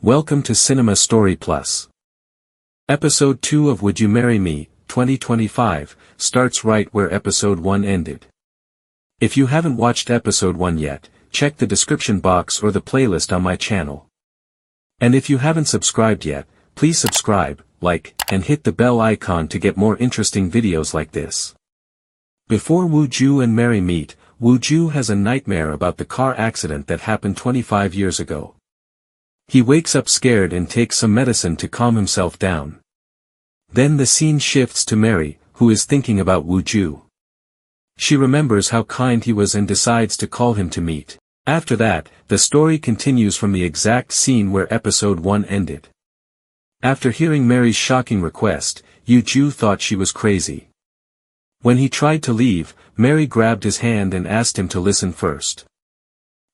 Welcome to Cinema Story Plus. Episode 2 of Would You Marry Me, 2025, starts right where Episode 1 ended. If you haven't watched Episode 1 yet, check the description box or the playlist on my channel. And if you haven't subscribed yet, please subscribe, like, and hit the bell icon to get more interesting videos like this. Before Woo-Ju and Mary meet, Woo-Ju has a nightmare about the car accident that happened 25 years ago. He wakes up scared and takes some medicine to calm himself down. Then the scene shifts to Mary, who is thinking about Woo-Ju. She remembers how kind he was and decides to call him to meet. After that, the story continues from the exact scene where Episode 1 ended. After hearing Mary's shocking request, Woo-Ju thought she was crazy. When he tried to leave, Mary grabbed his hand and asked him to listen first.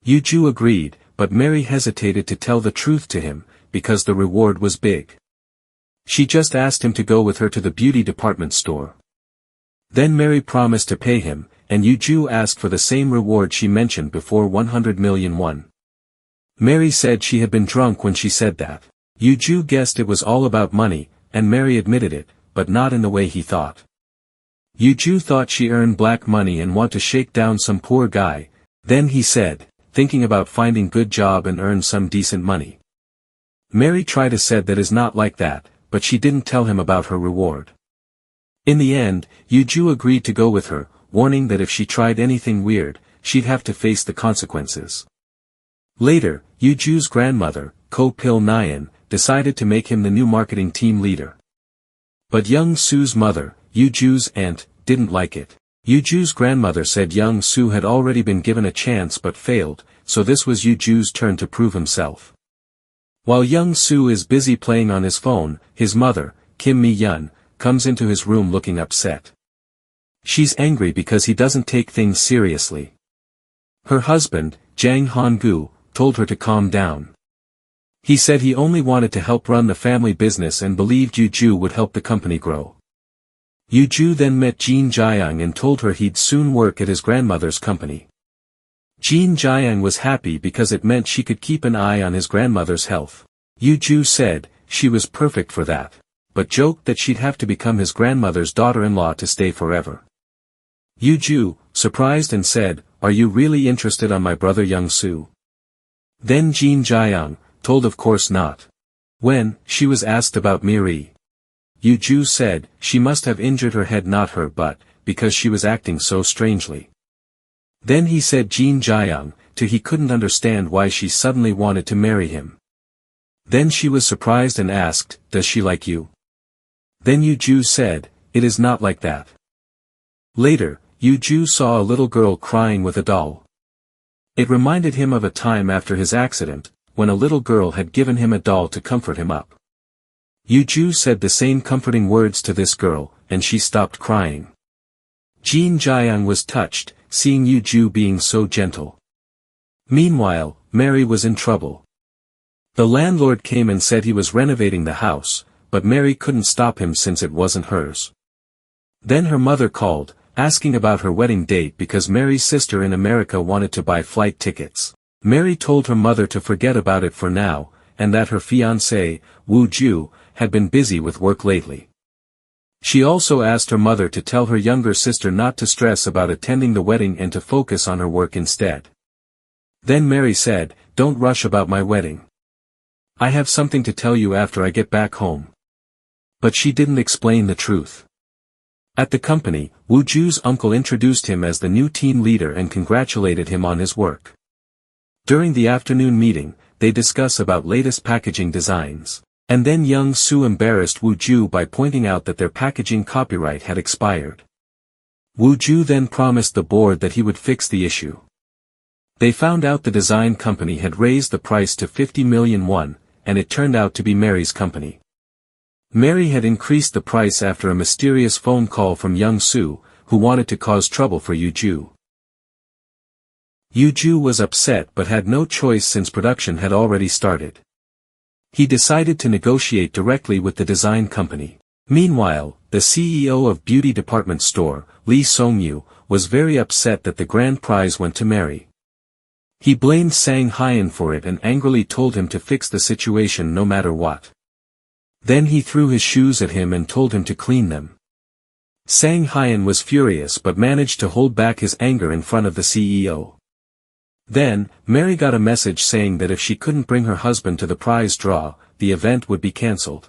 Woo-Ju agreed, but Mary hesitated to tell the truth to him, because the reward was big. She just asked him to go with her to the beauty department store. Then Mary promised to pay him, and Woo-Ju asked for the same reward she mentioned before, 100 million won. Mary said she had been drunk when she said that. Woo-Ju guessed it was all about money, and Mary admitted it, but not in the way he thought. Woo-Ju thought she earned black money and want to shake down some poor guy, then he said, thinking about finding good job and earn some decent money. Mary tried to said that is not like that, but she didn't tell him about her reward. In the end, Woo-Ju agreed to go with her, warning that if she tried anything weird, she'd have to face the consequences. Later, Woo-Ju's grandmother, Ko-Pil Nyan, decided to make him the new marketing team leader. But Young-Soo's mother, Woo-Ju's aunt, didn't like it. Woo-Ju's grandmother said Young-Soo had already been given a chance but failed, so this was Woo-Ju's turn to prove himself. While Young-Soo is busy playing on his phone, his mother, Kim Mi-yeon, comes into his room looking upset. She's angry because he doesn't take things seriously. Her husband, Jang Han-gu, told her to calm down. He said he only wanted to help run the family business and believed Woo-Ju would help the company grow. Woo-Ju then met Jin Jae-young and told her he'd soon work at his grandmother's company. Jin Jae-young was happy because it meant she could keep an eye on his grandmother's health. Woo-Ju said she was perfect for that, but joked that she'd have to become his grandmother's daughter-in-law to stay forever. Woo-Ju, surprised and said, "Are you really interested on my brother Young-Soo?" Then Jin Jae-young, told of course not. When she was asked about Miri, Woo-Ju said she must have injured her head, not her butt, because she was acting so strangely. Then he said Jin Jae-young, too, he couldn't understand why she suddenly wanted to marry him. Then she was surprised and asked, "Does she like you?" Then Woo-Ju said, "It is not like that." Later, Woo-Ju saw a little girl crying with a doll. It reminded him of a time after his accident, when a little girl had given him a doll to comfort him up. Woo-Ju said the same comforting words to this girl, and she stopped crying. Jin Jae-young was touched, seeing Woo-Ju being so gentle. Meanwhile, Mary was in trouble. The landlord came and said he was renovating the house, but Mary couldn't stop him since it wasn't hers. Then her mother called, asking about her wedding date because Mary's sister in America wanted to buy flight tickets. Mary told her mother to forget about it for now, and that her fiancé, Woo-Ju, had been busy with work lately. She also asked her mother to tell her younger sister not to stress about attending the wedding and to focus on her work instead. Then Mary said, "Don't rush about my wedding. I have something to tell you after I get back home." But she didn't explain the truth. At the company, Woo-Ju's uncle introduced him as the new team leader and congratulated him on his work. During the afternoon meeting, they discuss about latest packaging designs. And then Young-Soo embarrassed Woo-Ju by pointing out that their packaging copyright had expired. Woo-Ju then promised the board that he would fix the issue. They found out the design company had raised the price to 50 million won, and it turned out to be Mary's company. Mary had increased the price after a mysterious phone call from Young-Soo, who wanted to cause trouble for Woo-Ju. Woo-Ju was upset but had no choice since production had already started. He decided to negotiate directly with the design company. Meanwhile, the CEO of beauty department store, Lee Song-yu, was very upset that the grand prize went to Mary. He blamed Sang Hyun for it and angrily told him to fix the situation no matter what. Then he threw his shoes at him and told him to clean them. Sang Hyun was furious but managed to hold back his anger in front of the CEO. Then, Mary got a message saying that if she couldn't bring her husband to the prize draw, the event would be cancelled.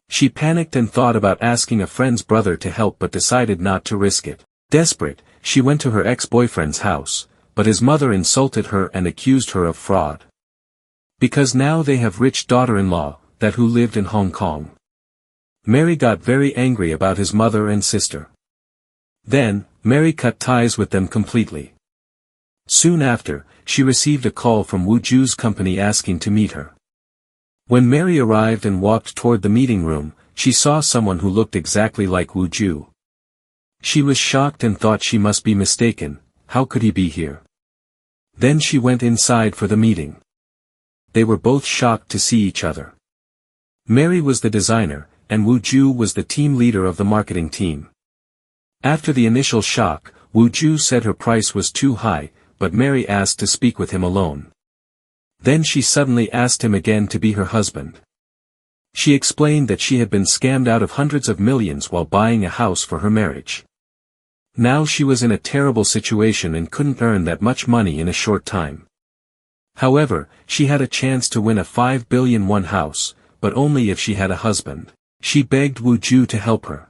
She panicked and thought about asking a friend's brother to help but decided not to risk it. Desperate, she went to her ex-boyfriend's house, but his mother insulted her and accused her of fraud. Because now they have rich daughter-in-law, that who lived in Hong Kong. Mary got very angry about his mother and sister. Then, Mary cut ties with them completely. Soon after, she received a call from Woo Ju's company asking to meet her. When Mary arrived and walked toward the meeting room, she saw someone who looked exactly like Woo Ju. She was shocked and thought she must be mistaken. How could he be here? Then she went inside for the meeting. They were both shocked to see each other. Mary was the designer, and Woo Ju was the team leader of the marketing team. After the initial shock, Woo Ju said her price was too high, but Mary asked to speak with him alone. Then she suddenly asked him again to be her husband. She explained that she had been scammed out of hundreds of millions while buying a house for her marriage. Now she was in a terrible situation and couldn't earn that much money in a short time. However, she had a chance to win a 5 billion won house, but only if she had a husband. She begged Woo Ju to help her.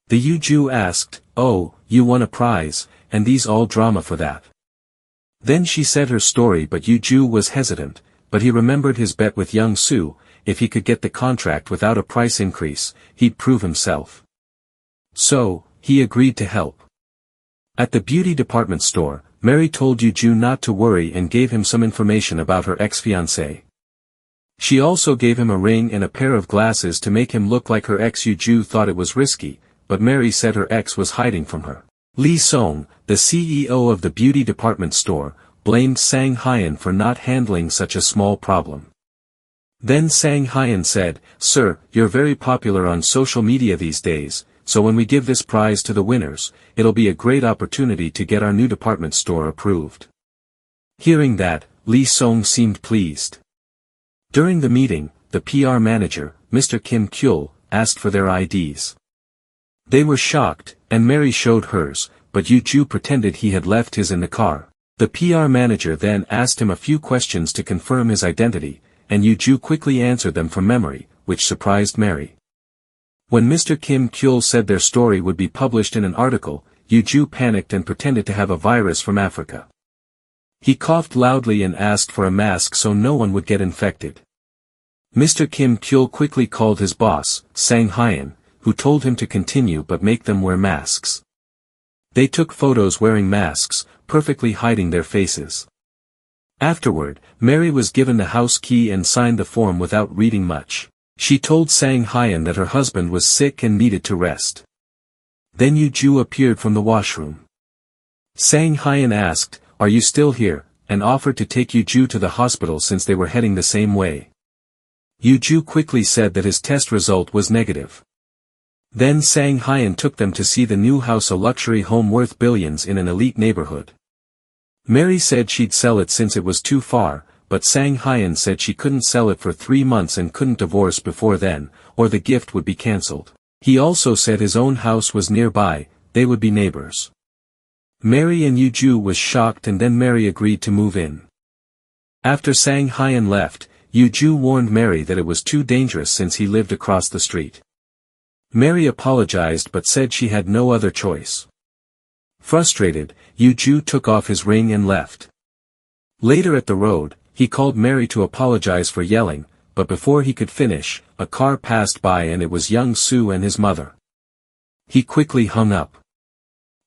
The Woo Ju asked, "Oh, you won a prize, and these all drama for that?" Then she said her story but Woo Ju was hesitant, but he remembered his bet with Young Soo, if he could get the contract without a price increase, he'd prove himself. So, he agreed to help. At the beauty department store, Mary told Woo Ju not to worry and gave him some information about her ex-fiancé. She also gave him a ring and a pair of glasses to make him look like her ex. Woo Ju thought it was risky, but Mary said her ex was hiding from her. Lee Song, the CEO of the beauty department store, blamed Sang Hyun for not handling such a small problem. Then Sang Hyun said, "Sir, you're very popular on social media these days, so when we give this prize to the winners, it'll be a great opportunity to get our new department store approved." Hearing that, Lee Song seemed pleased. During the meeting, the PR manager, Mr. Kim Kyul, asked for their IDs. They were shocked, and Mary showed hers, but Woo Ju pretended he had left his in the car. The PR manager then asked him a few questions to confirm his identity, and Woo Ju quickly answered them from memory, which surprised Mary. When Mr. Kim Kyul said their story would be published in an article, Woo Ju panicked and pretended to have a virus from Africa. He coughed loudly and asked for a mask so no one would get infected. Mr. Kim Kyul quickly called his boss, Sang Hyun, who told him to continue but make them wear masks. They took photos wearing masks, perfectly hiding their faces. Afterward, Mary was given the house key and signed the form without reading much. She told Sang Hyun that her husband was sick and needed to rest. Then Woo Ju appeared from the washroom. Sang Hyun asked, "Are you still here?" and offered to take Woo Ju to the hospital since they were heading the same way. Woo Ju quickly said that his test result was negative. Then Sang Hyun took them to see the new house, a luxury home worth billions in an elite neighborhood. Mary said she'd sell it since it was too far, but Sang Hyun said she couldn't sell it for 3 months and couldn't divorce before then, or the gift would be cancelled. He also said his own house was nearby, they would be neighbors. Mary and Woo Ju was shocked and then Mary agreed to move in. After Sang Hyun left, Woo Ju warned Mary that it was too dangerous since he lived across the street. Mary apologized but said she had no other choice. Frustrated, Woo Ju took off his ring and left. Later at the road, he called Mary to apologize for yelling, but before he could finish, a car passed by and it was Young Soo and his mother. He quickly hung up.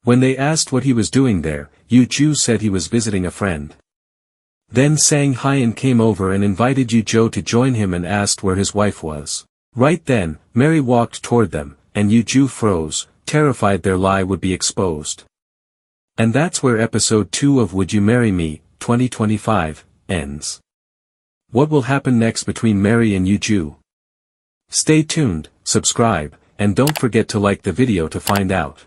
When they asked what he was doing there, Woo Ju said he was visiting a friend. Then Sang Hyun came over and invited Woo Ju to join him and asked where his wife was. Right then, Mary walked toward them, and Woo Ju froze, terrified their lie would be exposed. And that's where episode 2 of Would You Marry Me, 2025, ends. What will happen next between Mary and Woo Ju? Stay tuned, subscribe, and don't forget to like the video to find out.